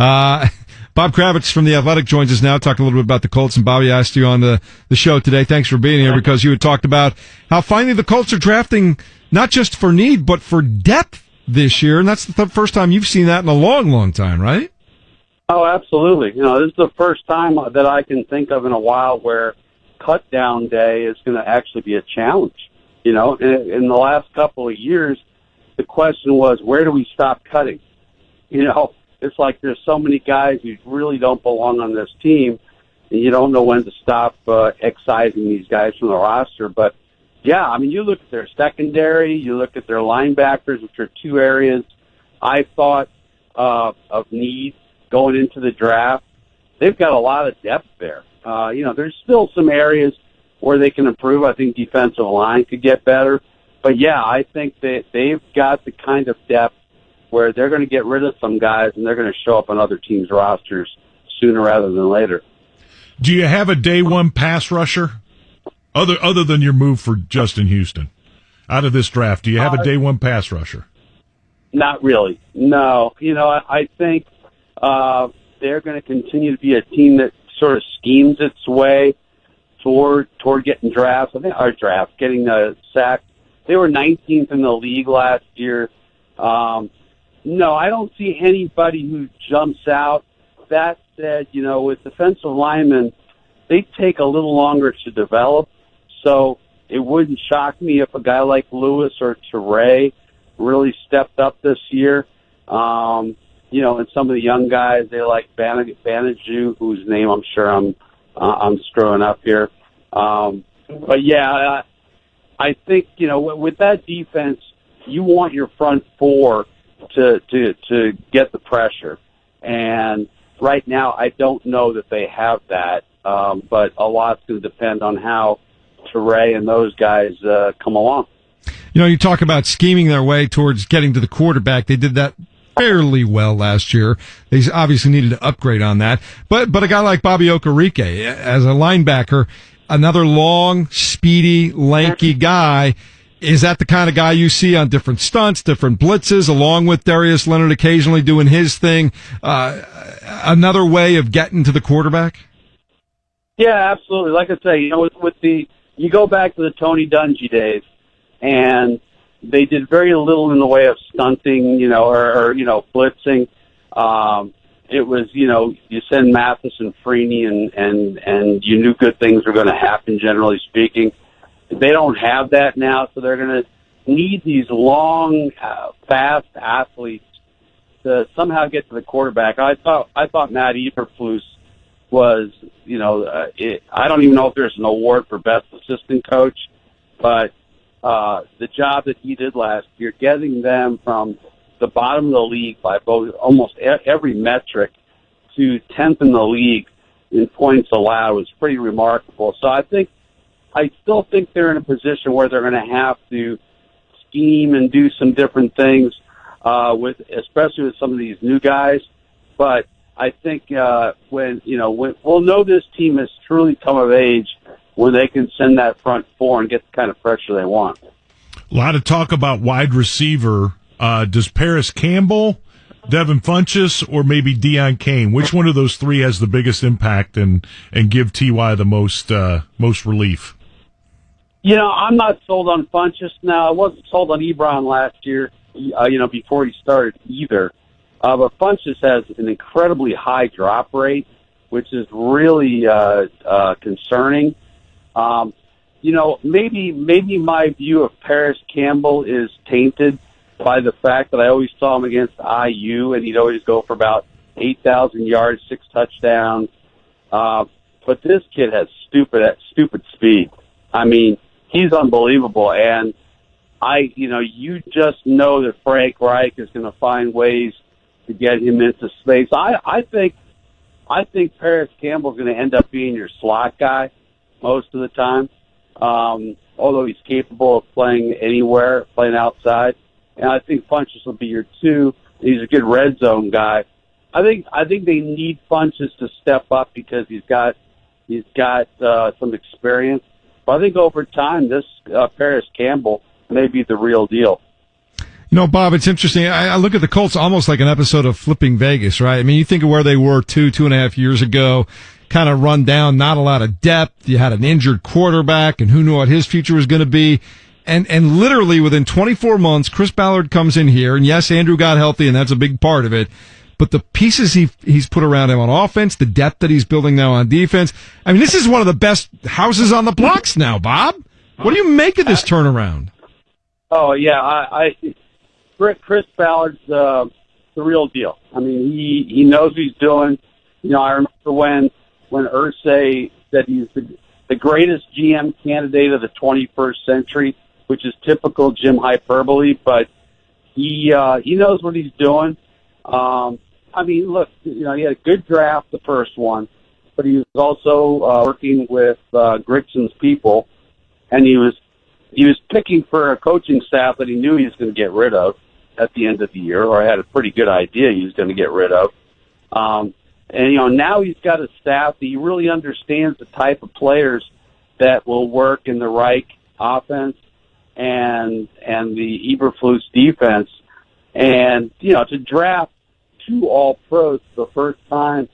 Bob Kravitz from The Athletic joins us now, talking a little bit about the Colts. And Bobby asked you on the show today. Thanks for being here, because you had talked about how finally the Colts are drafting not just for need, but for depth this year. And that's the first time you've seen that in a long, long time, right? Oh, absolutely. This is the first time that I can think of in a while where cut down day is going to actually be a challenge. In the last couple of years, the question was, where do we stop cutting? It's like there's so many guys who really don't belong on this team, and you don't know when to stop excising these guys from the roster. But, yeah, you look at their secondary, you look at their linebackers, which are two areas I thought of need going into the draft. They've got a lot of depth there. There's still some areas where they can improve. I think defensive line could get better. But, yeah, I think that they've got the kind of depth where they're going to get rid of some guys and they're going to show up on other teams' rosters sooner rather than later. Do you have a day one pass rusher other than your move for Justin Houston out of this draft? Do you have a day one pass rusher? Not really. No. I think they're going to continue to be a team that sort of schemes its way toward getting drafts. I think getting a sack. They were 19th in the league last year. No, I don't see anybody who jumps out. That said, with defensive linemen, they take a little longer to develop. So it wouldn't shock me if a guy like Lewis or Teray really stepped up this year. And some of the young guys, they like Baniju, whose name I'm sure I'm screwing up here. But yeah, I think, with that defense, you want your front four to get the pressure. And right now, I don't know that they have that. But a lot's going to depend on how Teray and those guys come along. You talk about scheming their way towards getting to the quarterback. They did that fairly well last year. They obviously needed to upgrade on that. But a guy like Bobby Okereke, as a linebacker, another long, speedy, lanky guy, is that the kind of guy you see on different stunts, different blitzes, along with Darius Leonard occasionally doing his thing? Another way of getting to the quarterback? Yeah, absolutely. Like I say, you go back to the Tony Dungy days, and they did very little in the way of stunting, or blitzing. It was, you send Mathis and Freeney, and you knew good things were going to happen, generally speaking. They don't have that now, so they're going to need these long, fast athletes to somehow get to the quarterback. I thought Matt Eberflus was, I don't even know if there's an award for best assistant coach, but the job that he did last year, getting them from the bottom of the league by almost every metric to 10th in the league in points allowed was pretty remarkable. So I still think they're in a position where they're going to have to scheme and do some different things, especially with some of these new guys. But I think when we'll know this team has truly come of age when they can send that front four and get the kind of pressure they want. A lot of talk about wide receiver. Does Paris Campbell, Devin Funchess, or maybe Deion Kane? Which one of those three has the biggest impact and give Ty the most relief? I'm not sold on Funchess now. I wasn't sold on Ebron last year, before he started either. But Funchess has an incredibly high drop rate, which is really concerning. Maybe my view of Paris Campbell is tainted by the fact that I always saw him against IU, and he'd always go for about 8,000 yards, 6 touchdowns. But this kid has stupid speed. I mean, he's unbelievable, and you just know that Frank Reich is going to find ways to get him into space. I think Paris Campbell's going to end up being your slot guy most of the time, although he's capable of playing anywhere, playing outside. And I think Funchess will be your 2. He's a good red zone guy. I think they need Funchess to step up because he's got some experience. But I think over time, this Paris Campbell may be the real deal. You know, Bob, it's interesting. I look at the Colts almost like an episode of Flipping Vegas, right? I mean, you think of where they were 2.5 years ago, kind of run down, not a lot of depth. You had an injured quarterback, and who knew what his future was going to be. And literally within 24 months, Chris Ballard comes in here, and yes, Andrew got healthy, and that's a big part of it. But the pieces he's put around him on offense, the depth that he's building now on defense. I mean, this is one of the best houses on the blocks now, Bob. What do you make of this turnaround? Oh, yeah, Chris Ballard's the real deal. I mean, he knows what he's doing. You know, I remember when Irsay said he's the greatest GM candidate of the 21st century, which is typical Jim hyperbole, but he knows what he's doing. I mean, look, you know, he had a good draft, the first one, but he was also working with Gritson's people, and he was picking for a coaching staff that he knew he was going to get rid of at the end of the year, or had a pretty good idea he was going to get rid of. And, you know, now he's got a staff that he really understands the type of players that will work in the Reich offense and the Eberflus defense. And, you know, to draft 2 All-Pros for the first time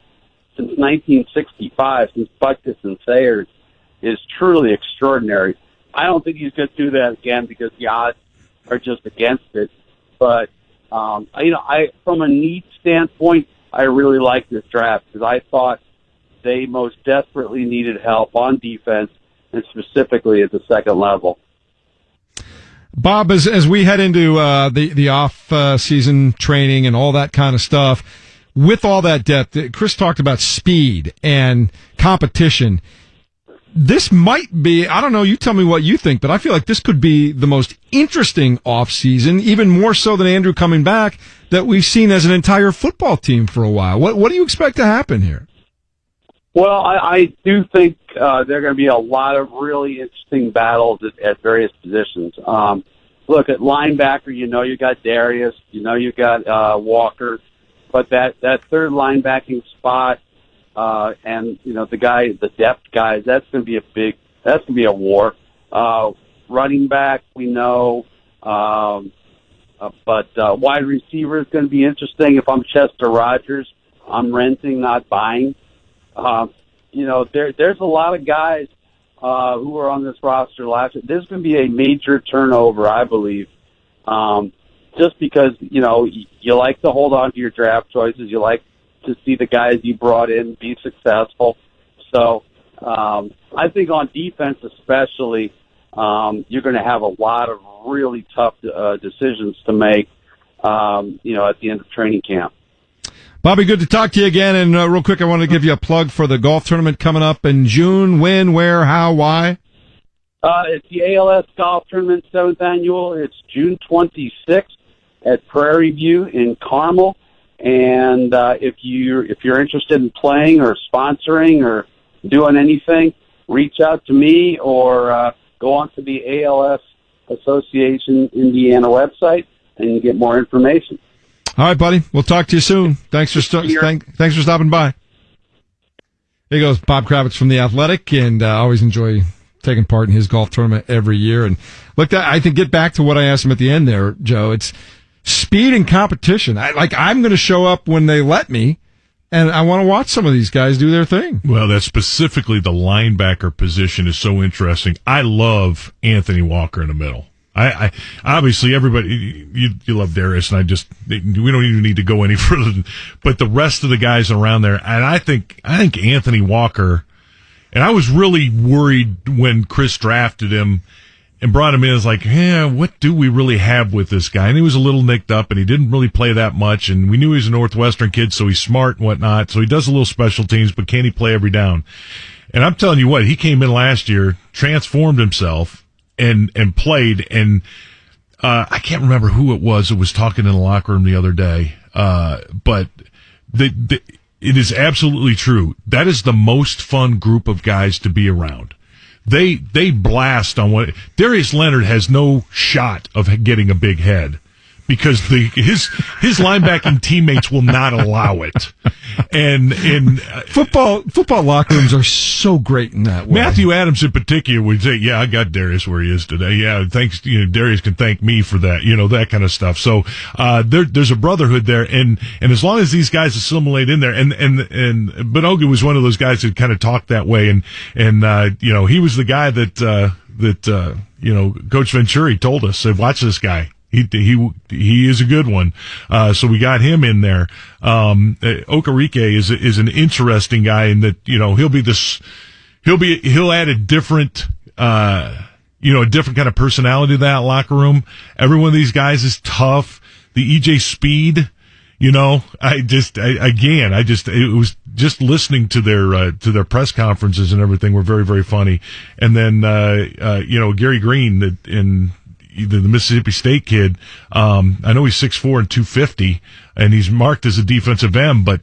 since 1965, since Butkus and Sayers, is truly extraordinary. I don't think he's going to do that again because the odds are just against it. But, you know, from a need standpoint, I really like this draft because I thought they most desperately needed help on defense and specifically at the second level. Bob, as we head into the off-season training and all that kind of stuff, with all that depth, Chris talked about speed and competition. This might be, I don't know, you tell me what you think, but I feel like this could be the most interesting off-season, even more so than Andrew coming back, that we've seen as an entire football team for a while. What do you expect to happen here? Well, I do think there are going to be a lot of really interesting battles at various positions. Look, at linebacker, you know you got Darius, you know you got Walker, but that third linebacking spot, and you know the depth guys, that's going to be a war. Running back, we know, but wide receiver is going to be interesting. If I'm Chester Rogers, I'm renting, not buying. You know, there's a lot of guys who were on this roster last year. There's going to be a major turnover, I believe, just because, you know, you like to hold on to your draft choices. You like to see the guys you brought in be successful. So I think on defense especially, you're going to have a lot of really tough decisions to make, you know, at the end of training camp. Bobby, good to talk to you again. And real quick, I want to give you a plug for the golf tournament coming up in June. When, where, how, why? It's the ALS Golf Tournament 7th Annual. It's June 26th at Prairie View in Carmel. And if you're interested in playing or sponsoring or doing anything, reach out to me or go onto the ALS Association Indiana website and you get more information. All right, buddy. We'll talk to you soon. Thanks for stopping by. Here goes Bob Kravitz from The Athletic, and I always enjoy taking part in his golf tournament every year. And look, I think get back to what I asked him at the end there, Joe. It's speed and competition. I'm going to show up when they let me, and I want to watch some of these guys do their thing. Well, that's specifically the linebacker position is so interesting. I love Anthony Walker in the middle. I obviously everybody you love Darius, and we don't even need to go any further. But the rest of the guys around there, and I think Anthony Walker, and I was really worried when Chris drafted him and brought him in. It's like, what do we really have with this guy? And he was a little nicked up, and he didn't really play that much. And we knew he was a Northwestern kid, so he's smart and whatnot. So he does a little special teams, but can he play every down? And I'm telling you what, he came in last year, transformed himself. And played, and I can't remember who it was that was talking in the locker room the other day, but it is absolutely true. That is the most fun group of guys to be around. They blast on what Darius Leonard has no shot of getting a big head because his linebacking teammates will not allow it. And football locker rooms are so great in that way. Matthew Adams in particular would say, "Yeah, I got Darius where he is today. Yeah, thanks. Darius can thank me for that. That kind of stuff." So there's a brotherhood there, and as long as these guys assimilate in there, and Benoga was one of those guys that kind of talked that way, and he was the guy that Coach Venturi told us, said, "Watch this guy. He is a good one." So we got him in there. Okereke is an interesting guy in that, he'll add a different, a different kind of personality to that locker room. Every one of these guys is tough. The EJ Speed, it was just listening to their press conferences and everything were very, very funny. And then, Gary Green in the Mississippi State kid, I know he's 6'4" and 250, and he's marked as a defensive end, but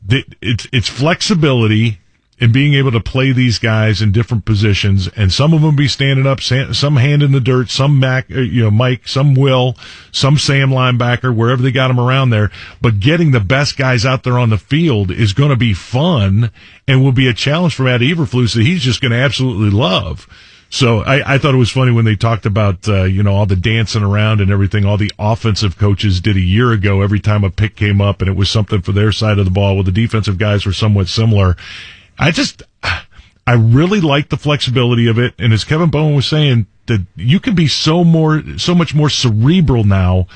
it's flexibility and being able to play these guys in different positions, and some of them be standing up, some hand in the dirt, some Mike, some Will, some Sam linebacker, wherever they got them around there. But getting the best guys out there on the field is going to be fun and will be a challenge for Matt Eberflus that he's just going to absolutely love. So I thought it was funny when they talked about, all the dancing around and everything all the offensive coaches did a year ago every time a pick came up and it was something for their side of the ball. Well, the defensive guys were somewhat similar. I really like the flexibility of it. And as Kevin Bowen was saying, that you can be so much more cerebral now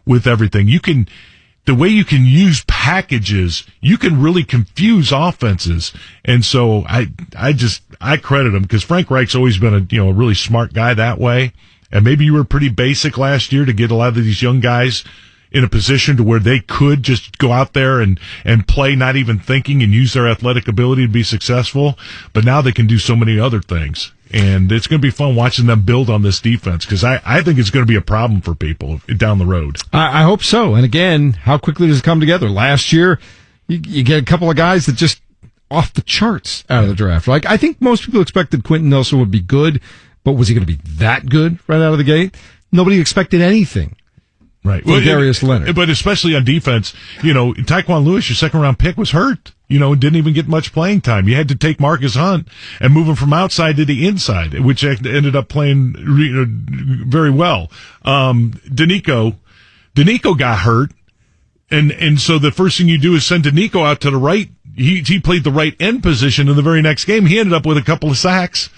with everything. The way you can use packages, you can really confuse offenses. And so I credit him because Frank Reich's always been a really smart guy that way. And maybe you were pretty basic last year to get a lot of these young guys in a position to where they could just go out there and play, not even thinking, and use their athletic ability to be successful. But now they can do so many other things. And it's going to be fun watching them build on this defense because I think it's going to be a problem for people down the road. I hope so. And again, how quickly does it come together? Last year, you get a couple of guys that just off the charts out of the draft. Like, I think most people expected Quentin Nelson would be good, but was he going to be that good right out of the gate? Nobody expected anything. Right. Darius Leonard. But especially on defense, Tyquan Lewis, your second-round pick, was hurt. Didn't even get much playing time. You had to take Marcus Hunt and move him from outside to the inside, which ended up playing very well. Danico got hurt, and so the first thing you do is send Danico out to the right. He played the right end position in the very next game. He ended up with a couple of sacks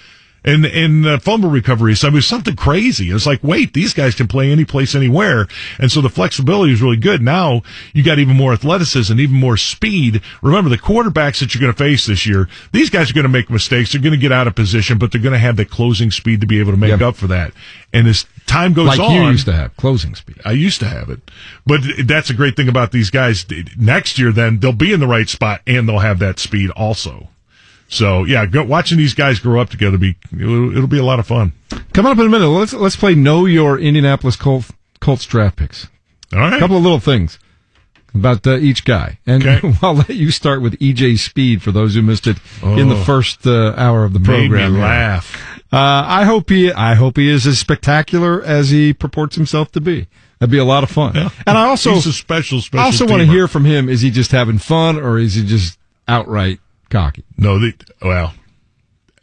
and fumble recovery. So it was something crazy. It was like, wait, these guys can play any place, anywhere. And so the flexibility is really good. Now you got even more athleticism, even more speed. Remember, the quarterbacks that you're going to face this year, these guys are going to make mistakes. They're going to get out of position, but they're going to have the closing speed to be able to make up for that. And as time goes on. Like you used to have, closing speed. I used to have it. But that's a great thing about these guys. Next year, then, they'll be in the right spot and they'll have that speed also. So, yeah, watching these guys grow up together, it'll be a lot of fun. Coming up in a minute, let's play Know Your Indianapolis Colts draft picks. All right. A couple of little things about each guy. And I'll let you start with EJ Speed for those who missed it in the first hour of the program. Made me laugh. I hope he is as spectacular as he purports himself to be. That'd be a lot of fun. Yeah. And he's a special I also want to hear from him. Is he just having fun or is he just outright cocky? No,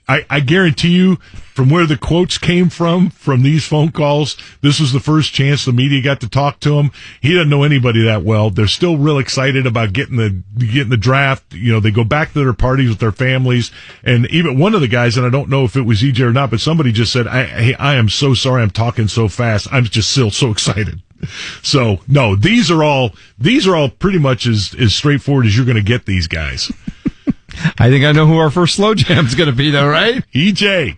I guarantee you, from where the quotes came from these phone calls, this was the first chance the media got to talk to him. He doesn't know anybody that well. They're still real excited about getting the draft. They go back to their parties with their families. And even one of the guys, and I don't know if it was EJ or not, but somebody just said, I am so sorry I'm talking so fast. I'm just still so excited. So, no, these are all pretty much as straightforward as you're going to get these guys. I think I know who our first slow jam is going to be, though, right? EJ.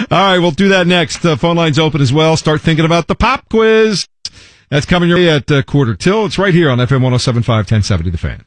All right, we'll do that next. Phone lines open as well. Start thinking about the pop quiz. That's coming your way at quarter till. It's right here on FM 107.5 1070 The Fan.